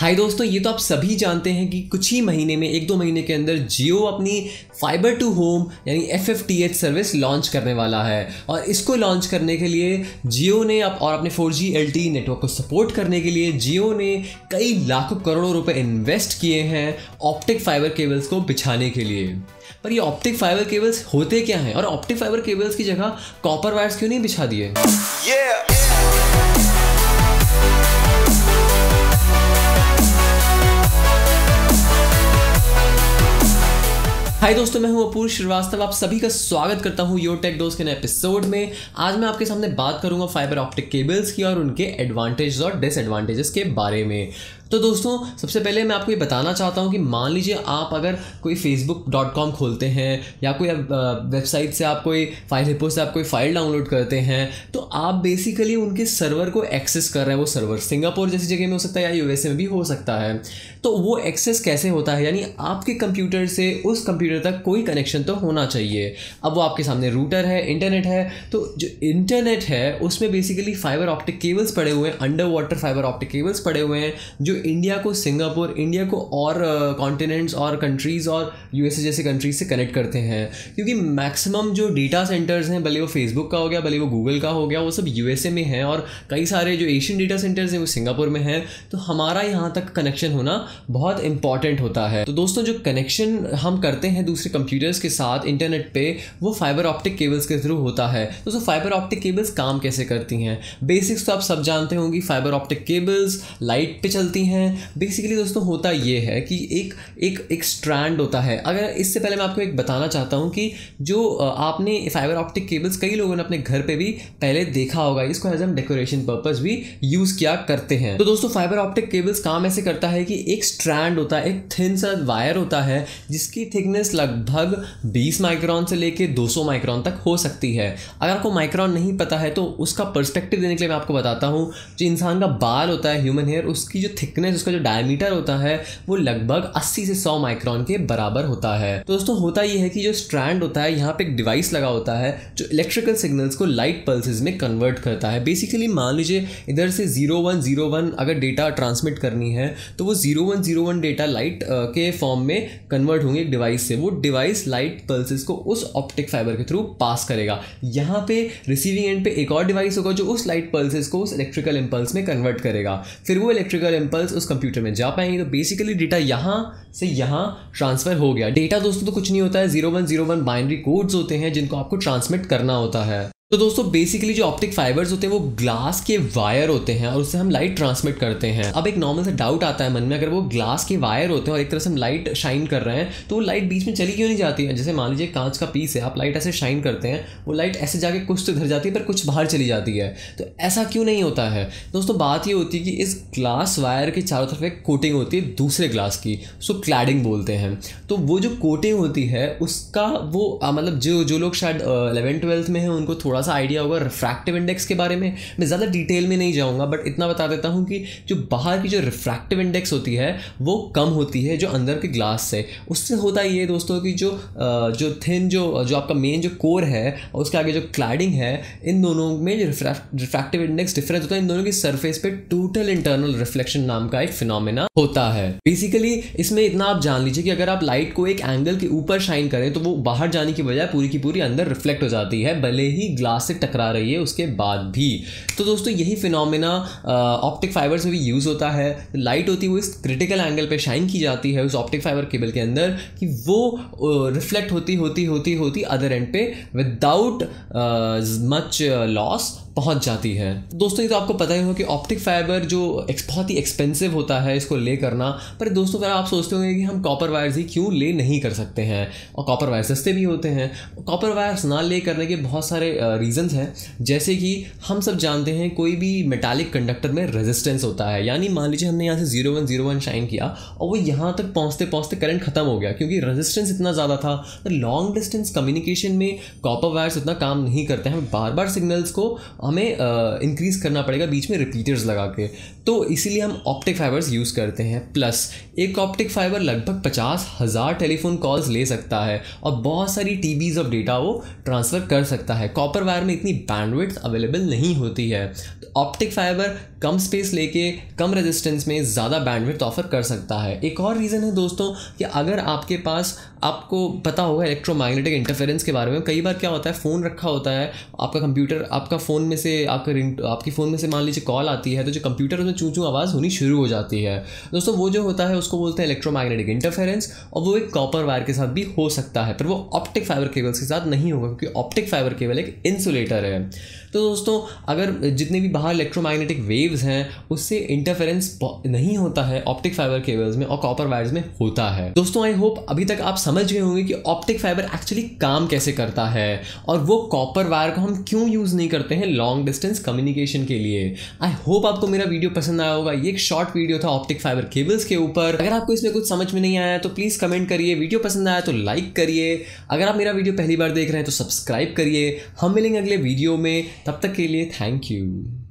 हाय दोस्तों, ये तो आप सभी जानते हैं कि कुछ ही महीने में 1-2 महीने के अंदर जियो अपनी फाइबर टू होम यानी FFTH सर्विस लॉन्च करने वाला है। और इसको लॉन्च करने के लिए जियो ने और अपने 4G LTE नेटवर्क को सपोर्ट करने के लिए जियो ने कई लाखों करोड़ों रुपए इन्वेस्ट किए हैं ऑप्टिक फाइबर केबल्स को बिछाने के लिए। पर ये ऑप्टिक फाइबर केबल्स होते क्या हैं और ऑप्टिक फाइबर केबल्स की जगह कॉपर वायर्स क्यों नहीं बिछा दिए? हाय दोस्तों, मैं हूं अपूर्व श्रीवास्तव। आप सभी का स्वागत करता हूं योर टेक दोस्त के नए एपिसोड में। आज मैं आपके सामने बात करूंगा फाइबर ऑप्टिक केबल्स की और उनके एडवांटेजेस और डिसएडवांटेजेस के बारे में। तो दोस्तों, सबसे पहले मैं आपको ये बताना चाहता हूँ कि मान लीजिए आप अगर कोई facebook.com खोलते हैं या कोई वेबसाइट से आप कोई फाइल हिप्पो से आप कोई फाइल डाउनलोड करते हैं, तो आप बेसिकली उनके सर्वर को एक्सेस कर रहे हैं। वो सर्वर सिंगापुर जैसी जगह में हो सकता है या USA में भी हो सकता है। तो वो एक्सेस कैसे होता है, यानी आपके कंप्यूटर से उस कंप्यूटर तक कोई कनेक्शन तो होना चाहिए। अब वो आपके सामने रूटर है, इंटरनेट है, तो जो इंटरनेट है उसमें बेसिकली फाइबर ऑप्टिक केबल्स पड़े हुए हैं, under water fibre optic cables पड़े हुए हैं जो इंडिया को सिंगापुर, इंडिया को और कॉन्टिनेंट्स और कंट्रीज़ और USA जैसे कंट्रीज से कनेक्ट करते हैं। क्योंकि मैक्सिमम जो डेटा सेंटर्स हैं, भले वो फेसबुक का हो गया, भले वो गूगल का हो गया, वो सब USA में हैं और कई सारे जो एशियन डेटा सेंटर्स हैं वो सिंगापुर में हैं। तो हमारा यहाँ तक कनेक्शन होना बहुत इंपॉर्टेंट होता है। तो दोस्तों, जो कनेक्शन हम करते हैं दूसरे कंप्यूटर्स के साथ इंटरनेट पे, वो फाइबर ऑप्टिक केबल्स के थ्रू होता है। दोस्तों, फाइबर ऑप्टिक केबल्स काम कैसे करती हैं? बेसिक्स तो आप सब जानते होंगे। फाइबर ऑप्टिक केबल्स लाइट पे चलती हैं। बेसिकली दोस्तों, होता ये है कि एक स्ट्रैंड होता है। अगर इससे पहले मैं आपको एक बताना चाहता हूँ कि जो आपने फाइबर ऑप्टिक केबल्स कई लोगों ने अपने घर पे भी पहले देखा होगा, इसको एज हम डेकोरेशन पर्पस भी यूज़ किया करते हैं। तो दोस्तों, फाइबर ऑप्टिक केबल्स काम ऐसे करता है कि एक स्ट्रैंड होता है, एक थिन सा वायर होता है जिसकी थिकनेस लगभग 20 माइक्रोन से लेके 200 माइक्रोन तक हो सकती है। अगर आपको माइक्रोन नहीं पता है तो उसका पर्सपेक्टिव देने के लिए मैं आपको बताता हूँ। जो इंसान का बाल होता है, ह्यूमन हेयर, उसकी जो थिकनेस, उसका जो डायमीटर होता है वो लगभग 80 से 100 माइक्रोन के बराबर होता है। तो दोस्तों, होता ये है कि जो स्ट्रैंड होता है, यहाँ पे एक डिवाइस लगा होता है जो इलेक्ट्रिकल सिग्नल्स को लाइट पल्सेस में कन्वर्ट करता है। बेसिकली मान लीजिए इधर से 0101 अगर डेटा ट्रांसमिट करनी है तो वो 0101 डेटा लाइट के फॉर्म में कन्वर्ट होंगे एक डिवाइस से। वो डिवाइस लाइट पल्सेस को उस ऑप्टिक फाइबर के थ्रू पास करेगा। यहाँ पे रिसीविंग एंड पे एक और डिवाइस होगा जो उस लाइट पल्सेस को उस इलेक्ट्रिकल इंपल्स में कन्वर्ट करेगा। फिर वो इलेक्ट्रिकल इंपल्स उस कंप्यूटर में जा पाएंगे। तो बेसिकली डेटा यहाँ से यहाँ ट्रांसफर हो गया। डेटा दोस्तों तो कुछ नहीं होता है, 0101 बाइनरी कोड्स होते हैं जिनको आपको ट्रांसमिट करना होता है। तो दोस्तों, बेसिकली जो ऑप्टिक फाइबर्स होते हैं वो ग्लास के वायर होते हैं और उससे हम लाइट ट्रांसमिट करते हैं। अब एक नॉर्मल सा डाउट आता है मन में, अगर वो ग्लास के वायर होते हैं और एक तरह से हम लाइट शाइन कर रहे हैं तो वो लाइट बीच में चली क्यों नहीं जाती है? जैसे मान लीजिए कांच का पीस है, आप लाइट ऐसे शाइन करते हैं, वो लाइट ऐसे जाके कुछ तो इधर जाती है पर कुछ बाहर चली जाती है। तो ऐसा क्यों नहीं होता है? दोस्तों, बात ये होती है कि इस ग्लास वायर के चारों तरफ एक कोटिंग होती है दूसरे ग्लास की, उसको क्लैडिंग बोलते हैं। तो वो जो कोटिंग होती है उसका वो मतलब जो लोग शायद 11th-12th में हैं उनको थोड़ा सा आइडिया होगा रिफ्रैक्टिव इंडेक्स के बारे में। मैं ज़्यादा डिटेल में नहीं जाऊंगा, बट इतना बता देता हूं कि जो बाहर की जो रिफ्रैक्टिव इंडेक्स होती है वो कम होती है जो अंदर के ग्लास से। उससे होता ये दोस्तों कि जो थिन जो आपका मेन जो कोर है और उसके आगे जो क्लैडिंग है, इन दोनों में जो रिफ्रैक्टिव इंडेक्स डिफरेंस होता है। इन दोनों की सरफेस पे टोटल इंटरनल रिफ्लेक्शन नाम का एक फिनोमेना होता है। बेसिकली इसमें इतना आप जान लीजिए कि अगर आप लाइट को एक एंगल के ऊपर शाइन करें तो वो बाहर जाने की बजाय पूरी की पूरी अंदर रिफ्लेक्ट हो जाती है, भले ही ग्लास से टकरा रही है उसके बाद भी। तो दोस्तों, यही फिनोमेना ऑप्टिक फाइबर से भी यूज़ होता है। लाइट होती है वो इस क्रिटिकल एंगल पे शाइन की जाती है उस ऑप्टिक फाइबर केबल के अंदर कि वो रिफ्लेक्ट होती अदर एंड पे विदाउट मच लॉस पहुंच जाती है। दोस्तों, ये तो आपको पता ही होगा कि ऑप्टिक फाइबर जो बहुत ही एक्सपेंसिव होता है इसको ले करना। पर दोस्तों, अगर आप सोचते होंगे कि हम कॉपर वायर्स ही क्यों ले नहीं कर सकते हैं, और कॉपर वायर सस्ते भी होते हैं। कॉपर वायर्स ना ले करने के बहुत सारे रीजंस हैं। जैसे कि हम सब जानते हैं कोई भी मेटालिक कंडक्टर में रेजिस्टेंस होता है। यानी मान लीजिए हमने यहाँ से 0101 शाइन किया और वो यहाँ तक पहुँचते पहुँचते करंट खत्म हो गया क्योंकि रेजिस्टेंस इतना ज़्यादा था। तो लॉन्ग डिस्टेंस कम्युनिकेशन में कॉपर वायर्स उतना काम नहीं करते हैं। बार बार सिग्नल्स को हमें इंक्रीज़ करना पड़ेगा बीच में रिपीटर्स लगा के। तो इसीलिए हम ऑप्टिक फाइबर्स यूज़ करते हैं। प्लस एक ऑप्टिक फाइबर लगभग 50,000 टेलीफोन कॉल्स ले सकता है और बहुत सारी टीबीज़ ऑफ डेटा वो ट्रांसफ़र कर सकता है। कॉपर वायर में इतनी बैंडविड्थ अवेलेबल नहीं होती है, तो ऑप्टिक फाइबर कम स्पेस लेके कम रेजिस्टेंस में ज़्यादा बैंडविड्थ ऑफर कर सकता है। एक और रीज़न है दोस्तों कि अगर आपके पास, आपको पता होगा इलेक्ट्रोमैग्नेटिक इंटरफेरेंस के बारे में, कई बार क्या होता है फ़ोन रखा होता है, आपका कंप्यूटर आपका फ़ोन में से आपकी फ़ोन में से मान लीजिए कॉल आती है, तो जो कंप्यूटर उसमें चूं चूं आवाज़ होनी शुरू हो जाती है दोस्तों। वो जो होता है उसको बोलते हैं इलेक्ट्रोमैग्नेटिक इंटरफेरेंस, और वो एक कॉपर वायर के साथ भी हो सकता है, पर वो ऑप्टिक फाइबर केबल्स के साथ नहीं होगा क्योंकि ऑप्टिक फाइबर केबल एक इंसुलेटर है। तो दोस्तों अगर जितने भी बाहर इलेक्ट्रोमैग्नेटिक वेव्स हैं उससे इंटरफेरेंस नहीं होता है ऑप्टिक फाइबर केबल्स में और कॉपर वायर्स में होता है। दोस्तों आई होप अभी तक आप समझ गए होंगे कि ऑप्टिक फाइबर एक्चुअली काम कैसे करता है और वो कॉपर वायर को हम क्यों यूज़ नहीं करते हैं लॉन्ग डिस्टेंस कम्युनिकेशन के लिए। आई होप आपको मेरा वीडियो पसंद आया होगा। ये एक शॉर्ट वीडियो था ऑप्टिक फाइबर केबल्स के ऊपर। अगर आपको इसमें कुछ समझ में नहीं आया तो प्लीज़ कमेंट करिए, वीडियो पसंद आया तो लाइक करिए, अगर आप मेरा वीडियो पहली बार देख रहे हैं तो सब्सक्राइब करिए। हम मिलेंगे अगले वीडियो में, तब तक के लिए थैंक यू।